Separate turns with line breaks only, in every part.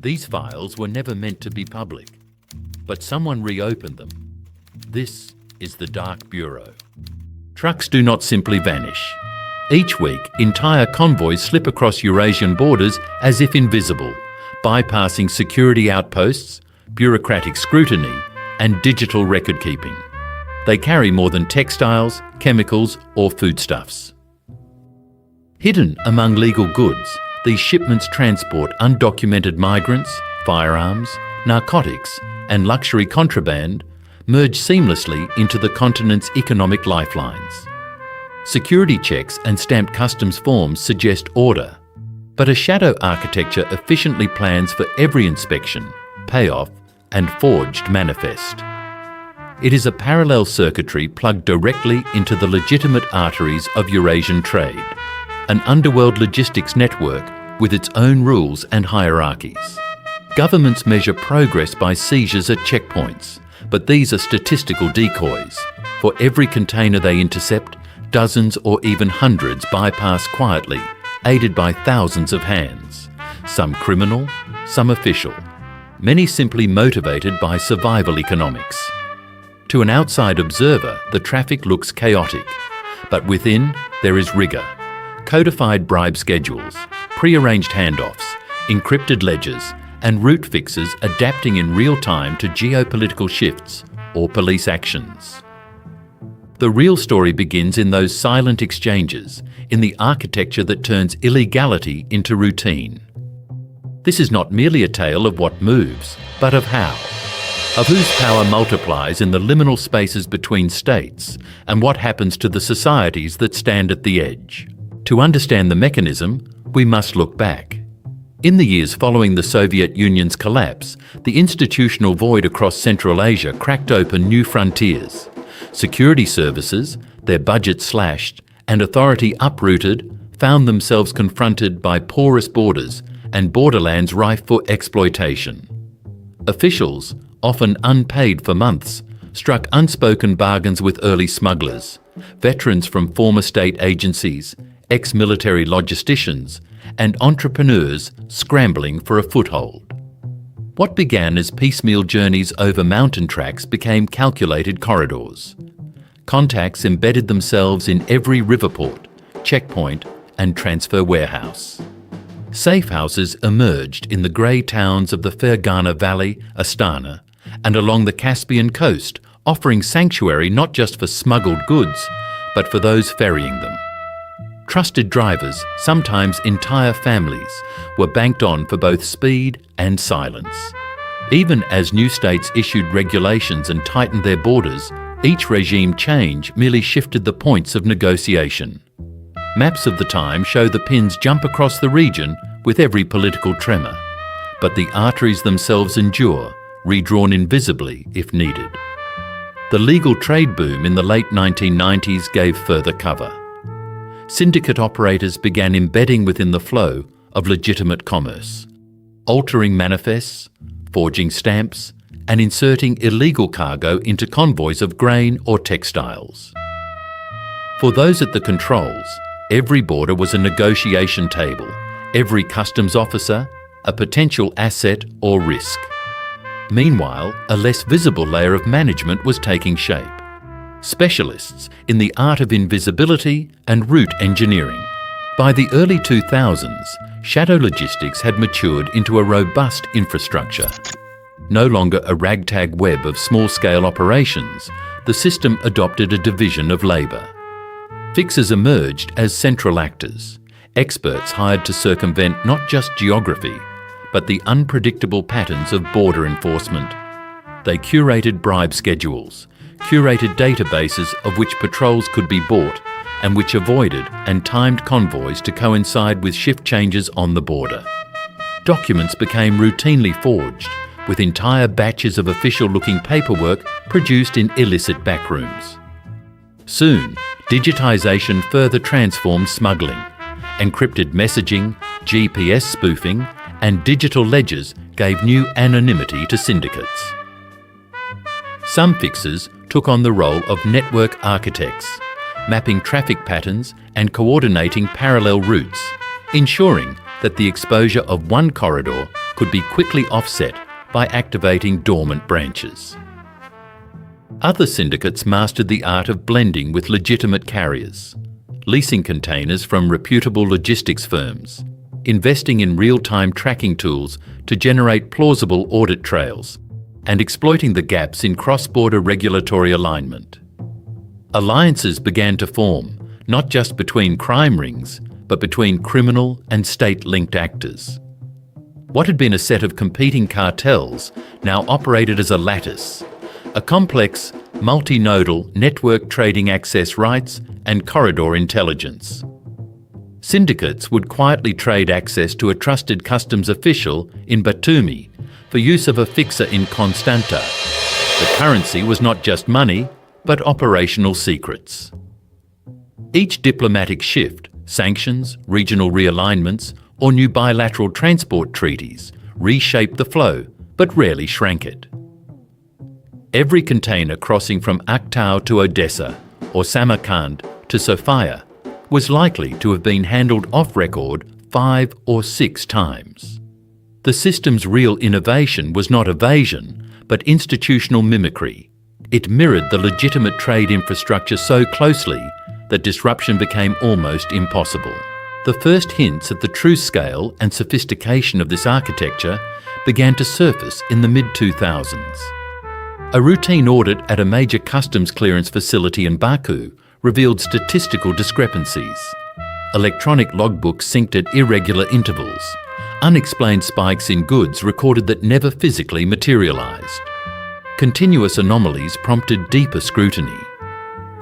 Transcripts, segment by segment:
These files were never meant to be public, but someone reopened them. This is the Dark Bureau. Trucks do not simply vanish. Each week, entire convoys slip across Eurasian borders as if invisible, bypassing security outposts, bureaucratic scrutiny, and digital record-keeping. They carry more than textiles, chemicals, or foodstuffs. Hidden among legal goods, these shipments transport undocumented migrants, firearms, narcotics, and luxury contraband, merge seamlessly into the continent's economic lifelines. Security checks and stamped customs forms suggest order, but a shadow architecture efficiently plans for every inspection, payoff, and forged manifest. It is a parallel circuitry plugged directly into the legitimate arteries of Eurasian trade, an underworld logistics network with its own rules and hierarchies. Governments measure progress by seizures at checkpoints, but these are statistical decoys. For every container they intercept, dozens or even hundreds bypass quietly, aided by thousands of hands, some criminal, some official, many simply motivated by survival economics. To an outside observer, the traffic looks chaotic, but within there is rigour, codified bribe schedules, pre-arranged handoffs, encrypted ledgers, and route fixes adapting in real time to geopolitical shifts or police actions. The real story begins in those silent exchanges, in the architecture that turns illegality into routine. This is not merely a tale of what moves, but of how. Of whose power multiplies in the liminal spaces between states, and what happens to the societies that stand at the edge. To understand the mechanism, we must look back. In the years following the Soviet Union's collapse, the institutional void across Central Asia cracked open new frontiers. Security services, their budgets slashed, and authority uprooted, found themselves confronted by porous borders and borderlands rife for exploitation. Officials, often unpaid for months, struck unspoken bargains with early smugglers, veterans from former state agencies, ex-military logisticians, and entrepreneurs scrambling for a foothold. What began as piecemeal journeys over mountain tracks became calculated corridors. Contacts embedded themselves in every river port, checkpoint, and transfer warehouse. Safe houses emerged in the grey towns of the Fergana Valley, Astana, and along the Caspian coast, offering sanctuary not just for smuggled goods, but for those ferrying them. Trusted drivers, sometimes entire families, were banked on for both speed and silence. Even as new states issued regulations and tightened their borders, each regime change merely shifted the points of negotiation. Maps of the time show the pins jump across the region with every political tremor, but the arteries themselves endure, redrawn invisibly if needed. The legal trade boom in the late 1990s gave further cover. Syndicate operators began embedding within the flow of legitimate commerce, altering manifests, forging stamps, and inserting illegal cargo into convoys of grain or textiles. For those at the controls, every border was a negotiation table, every customs officer a potential asset or risk. Meanwhile, a less visible layer of management was taking shape. Specialists in the art of invisibility and route engineering. By the early 2000s, shadow logistics had matured into a robust infrastructure. No longer a ragtag web of small-scale operations, the system adopted a division of labour. Fixers emerged as central actors, experts hired to circumvent not just geography, but the unpredictable patterns of border enforcement. They curated bribe schedules, curated databases of which patrols could be bought and which avoided and timed convoys to coincide with shift changes on the border. Documents became routinely forged, with entire batches of official-looking paperwork produced in illicit backrooms. Soon, digitisation further transformed smuggling. Encrypted messaging, GPS spoofing, and digital ledgers gave new anonymity to syndicates. Some fixers took on the role of network architects, mapping traffic patterns and coordinating parallel routes, ensuring that the exposure of one corridor could be quickly offset by activating dormant branches. Other syndicates mastered the art of blending with legitimate carriers, leasing containers from reputable logistics firms, investing in real-time tracking tools to generate plausible audit trails, and exploiting the gaps in cross-border regulatory alignment. Alliances began to form, not just between crime rings, but between criminal and state-linked actors. What had been a set of competing cartels now operated as a lattice, a complex, multinodal network trading access rights and corridor intelligence. Syndicates would quietly trade access to a trusted customs official in Batumi for use of a fixer in Constanta. The currency was not just money, but operational secrets. Each diplomatic shift, sanctions, regional realignments, or new bilateral transport treaties reshaped the flow, but rarely shrank it. Every container crossing from Aktau to Odessa, or Samarkand to Sofia, was likely to have been handled off-record 5 or 6 times. The system's real innovation was not evasion, but institutional mimicry. It mirrored the legitimate trade infrastructure so closely that disruption became almost impossible. The first hints at the true scale and sophistication of this architecture began to surface in the mid-2000s. A routine audit at a major customs clearance facility in Baku revealed statistical discrepancies. Electronic logbooks synced at irregular intervals. Unexplained spikes in goods recorded that never physically materialised. Continuous anomalies prompted deeper scrutiny.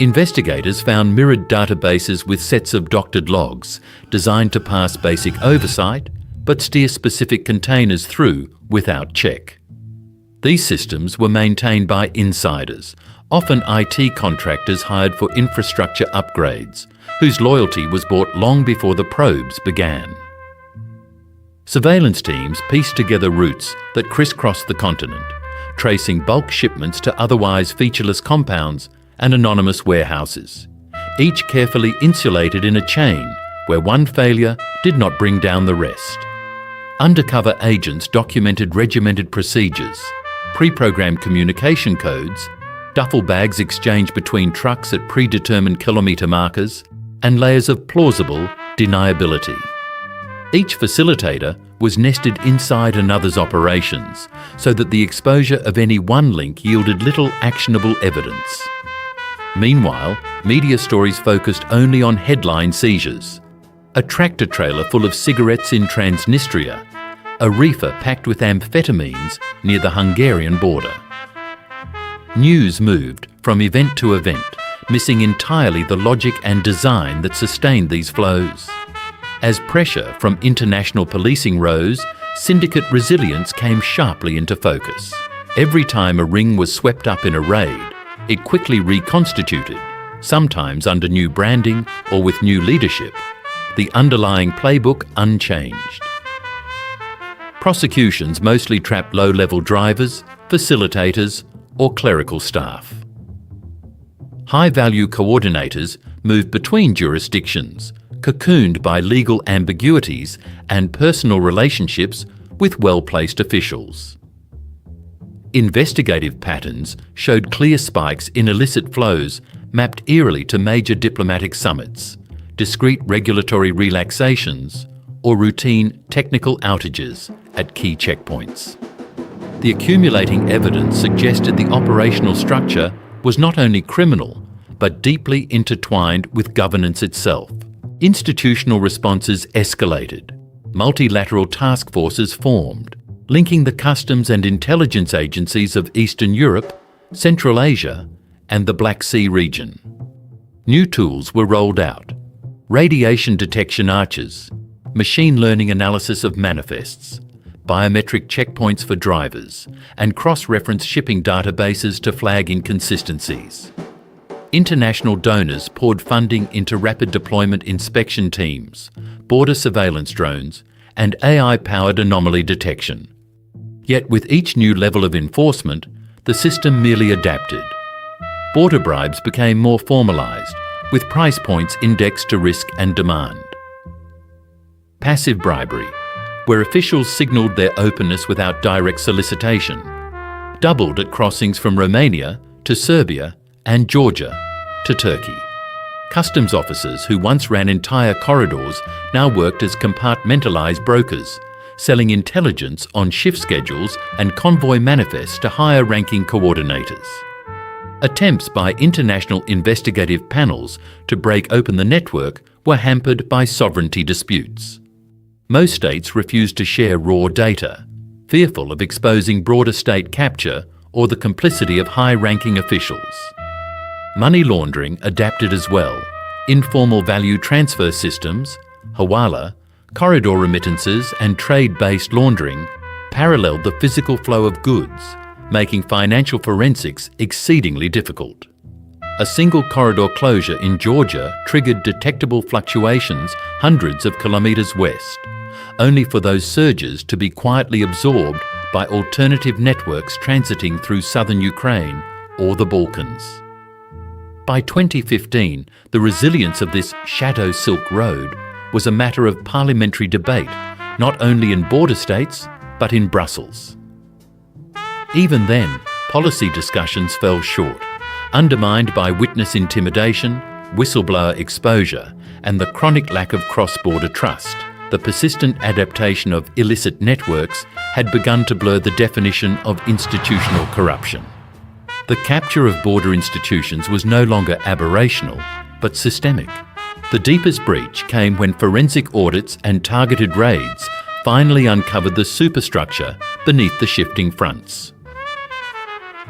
Investigators found mirrored databases with sets of doctored logs designed to pass basic oversight but steer specific containers through without check. These systems were maintained by insiders, often IT contractors hired for infrastructure upgrades, whose loyalty was bought long before the probes began. Surveillance teams pieced together routes that crisscrossed the continent, tracing bulk shipments to otherwise featureless compounds and anonymous warehouses, each carefully insulated in a chain where one failure did not bring down the rest. Undercover agents documented regimented procedures, pre-programmed communication codes, duffel bags exchanged between trucks at predetermined kilometre markers, and layers of plausible deniability. Each facilitator was nested inside another's operations, so that the exposure of any one link yielded little actionable evidence. Meanwhile, media stories focused only on headline seizures. A tractor trailer full of cigarettes in Transnistria, a reefer packed with amphetamines near the Hungarian border. News moved from event to event, missing entirely the logic and design that sustained these flows. As pressure from international policing rose, syndicate resilience came sharply into focus. Every time a ring was swept up in a raid, it quickly reconstituted, sometimes under new branding or with new leadership, the underlying playbook unchanged. Prosecutions mostly trapped low-level drivers, facilitators, or clerical staff. High-value coordinators moved between jurisdictions, cocooned by legal ambiguities and personal relationships with well-placed officials. Investigative patterns showed clear spikes in illicit flows mapped eerily to major diplomatic summits, discrete regulatory relaxations, or routine technical outages at key checkpoints. The accumulating evidence suggested the operational structure was not only criminal, but deeply intertwined with governance itself. Institutional responses escalated. Multilateral task forces formed, linking the customs and intelligence agencies of Eastern Europe, Central Asia, and the Black Sea region. New tools were rolled out: radiation detection arches, machine learning analysis of manifests, biometric checkpoints for drivers, and cross-reference shipping databases to flag inconsistencies. International donors poured funding into rapid deployment inspection teams, border surveillance drones, and AI-powered anomaly detection. Yet with each new level of enforcement, the system merely adapted. Border bribes became more formalised, with price points indexed to risk and demand. Passive bribery, where officials signalled their openness without direct solicitation, doubled at crossings from Romania to Serbia and Georgia to Turkey. Customs officers who once ran entire corridors now worked as compartmentalised brokers, selling intelligence on shift schedules and convoy manifests to higher-ranking coordinators. Attempts by international investigative panels to break open the network were hampered by sovereignty disputes. Most states refused to share raw data, fearful of exposing broader state capture or the complicity of high-ranking officials. Money laundering adapted as well. Informal value transfer systems, hawala, corridor remittances and trade-based laundering paralleled the physical flow of goods, making financial forensics exceedingly difficult. A single corridor closure in Georgia triggered detectable fluctuations hundreds of kilometres west, only for those surges to be quietly absorbed by alternative networks transiting through southern Ukraine or the Balkans. By 2015, the resilience of this shadow Silk Road was a matter of parliamentary debate, not only in border states, but in Brussels. Even then, policy discussions fell short, undermined by witness intimidation, whistleblower exposure, and the chronic lack of cross-border trust. The persistent adaptation of illicit networks had begun to blur the definition of institutional corruption. The capture of border institutions was no longer aberrational, but systemic. The deepest breach came when forensic audits and targeted raids finally uncovered the superstructure beneath the shifting fronts.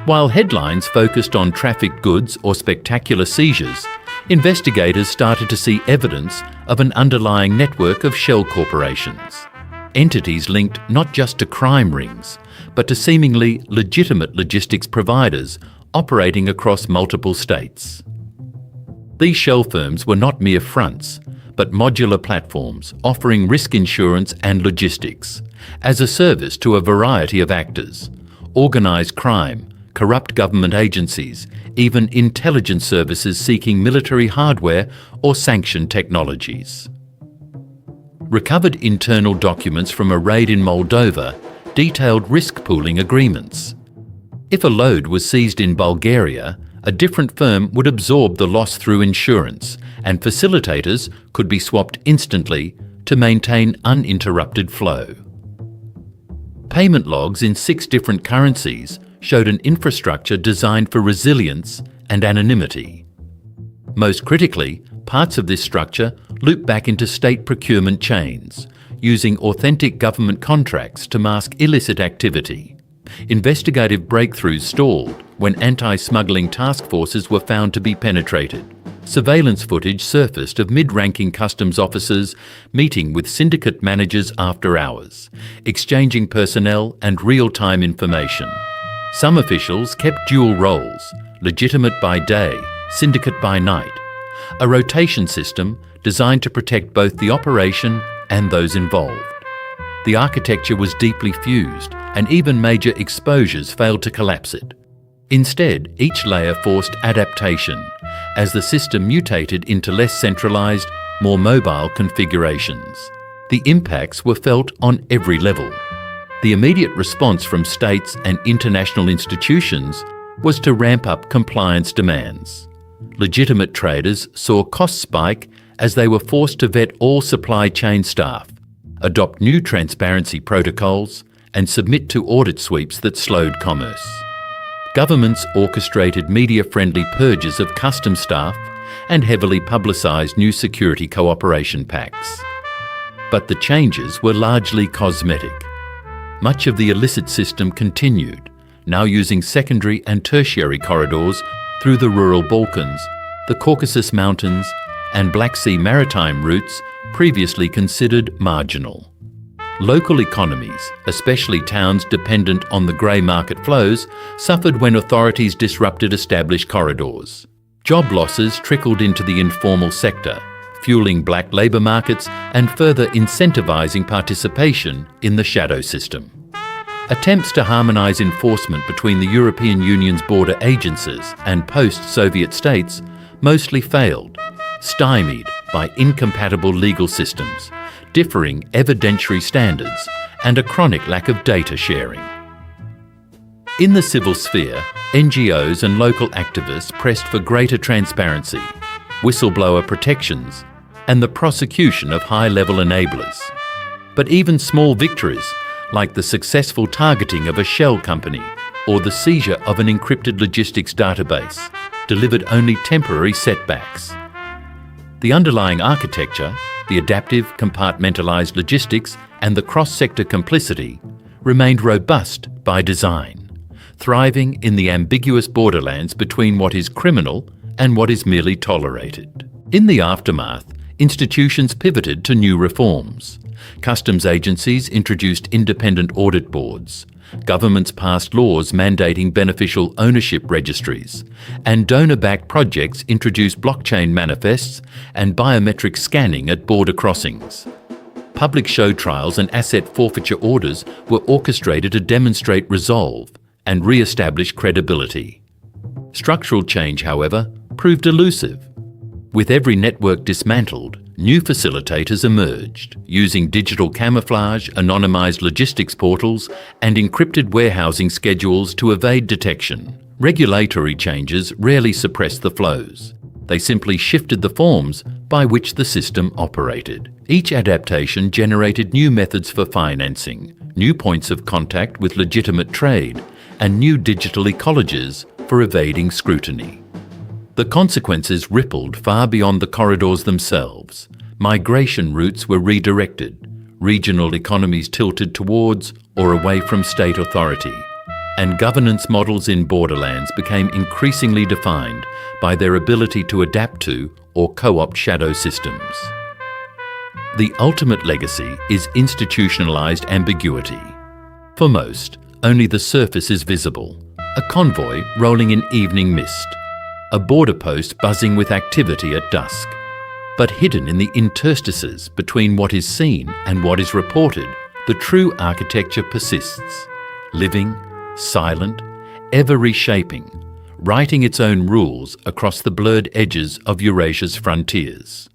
While headlines focused on trafficked goods or spectacular seizures, investigators started to see evidence of an underlying network of shell corporations. Entities linked not just to crime rings, but to seemingly legitimate logistics providers operating across multiple states. These shell firms were not mere fronts, but modular platforms offering risk insurance and logistics as a service to a variety of actors: organised crime, corrupt government agencies, even intelligence services seeking military hardware or sanctioned technologies. Recovered internal documents from a raid in Moldova detailed risk pooling agreements. If a load was seized in Bulgaria, a different firm would absorb the loss through insurance, and facilitators could be swapped instantly to maintain uninterrupted flow. Payment logs in 6 different currencies showed an infrastructure designed for resilience and anonymity. Most critically, parts of this structure loop back into state procurement chains, using authentic government contracts to mask illicit activity. Investigative breakthroughs stalled when anti-smuggling task forces were found to be penetrated. Surveillance footage surfaced of mid-ranking customs officers meeting with syndicate managers after hours, exchanging personnel and real-time information. Some officials kept dual roles, legitimate by day, syndicate by night, a rotation system designed to protect both the operation and those involved. The architecture was deeply fused, and even major exposures failed to collapse it. Instead, each layer forced adaptation, as the system mutated into less centralised, more mobile configurations. The impacts were felt on every level. The immediate response from states and international institutions was to ramp up compliance demands. Legitimate traders saw costs spike as they were forced to vet all supply chain staff, adopt new transparency protocols, and submit to audit sweeps that slowed commerce. Governments orchestrated media-friendly purges of customs staff and heavily publicised new security cooperation pacts. But the changes were largely cosmetic. Much of the illicit system continued, now using secondary and tertiary corridors through the rural Balkans, the Caucasus Mountains, and Black Sea maritime routes previously considered marginal. Local economies, especially towns dependent on the grey market flows, suffered when authorities disrupted established corridors. Job losses trickled into the informal sector, fueling black labour markets and further incentivising participation in the shadow system. Attempts to harmonise enforcement between the European Union's border agencies and post-Soviet states mostly failed, stymied by incompatible legal systems, differing evidentiary standards, and a chronic lack of data sharing. In the civil sphere, NGOs and local activists pressed for greater transparency, whistleblower protections, and the prosecution of high-level enablers. But even small victories, like the successful targeting of a shell company or the seizure of an encrypted logistics database, delivered only temporary setbacks. The underlying architecture, the adaptive, compartmentalised logistics and the cross-sector complicity, remained robust by design, thriving in the ambiguous borderlands between what is criminal and what is merely tolerated. In the aftermath, institutions pivoted to new reforms. Customs agencies introduced independent audit boards. Governments passed laws mandating beneficial ownership registries, and donor-backed projects introduced blockchain manifests and biometric scanning at border crossings. Public show trials and asset forfeiture orders were orchestrated to demonstrate resolve and re-establish credibility. Structural change, however, proved elusive. With every network dismantled, new facilitators emerged, using digital camouflage, anonymised logistics portals, and encrypted warehousing schedules to evade detection. Regulatory changes rarely suppressed the flows. They simply shifted the forms by which the system operated. Each adaptation generated new methods for financing, new points of contact with legitimate trade, and new digital ecologies for evading scrutiny. The consequences rippled far beyond the corridors themselves. Migration routes were redirected, regional economies tilted towards or away from state authority, and governance models in borderlands became increasingly defined by their ability to adapt to or co-opt shadow systems. The ultimate legacy is institutionalized ambiguity. For most, only the surface is visible, a convoy rolling in evening mist, a border post buzzing with activity at dusk. But hidden in the interstices between what is seen and what is reported, the true architecture persists, living, silent, ever reshaping, writing its own rules across the blurred edges of Eurasia's frontiers.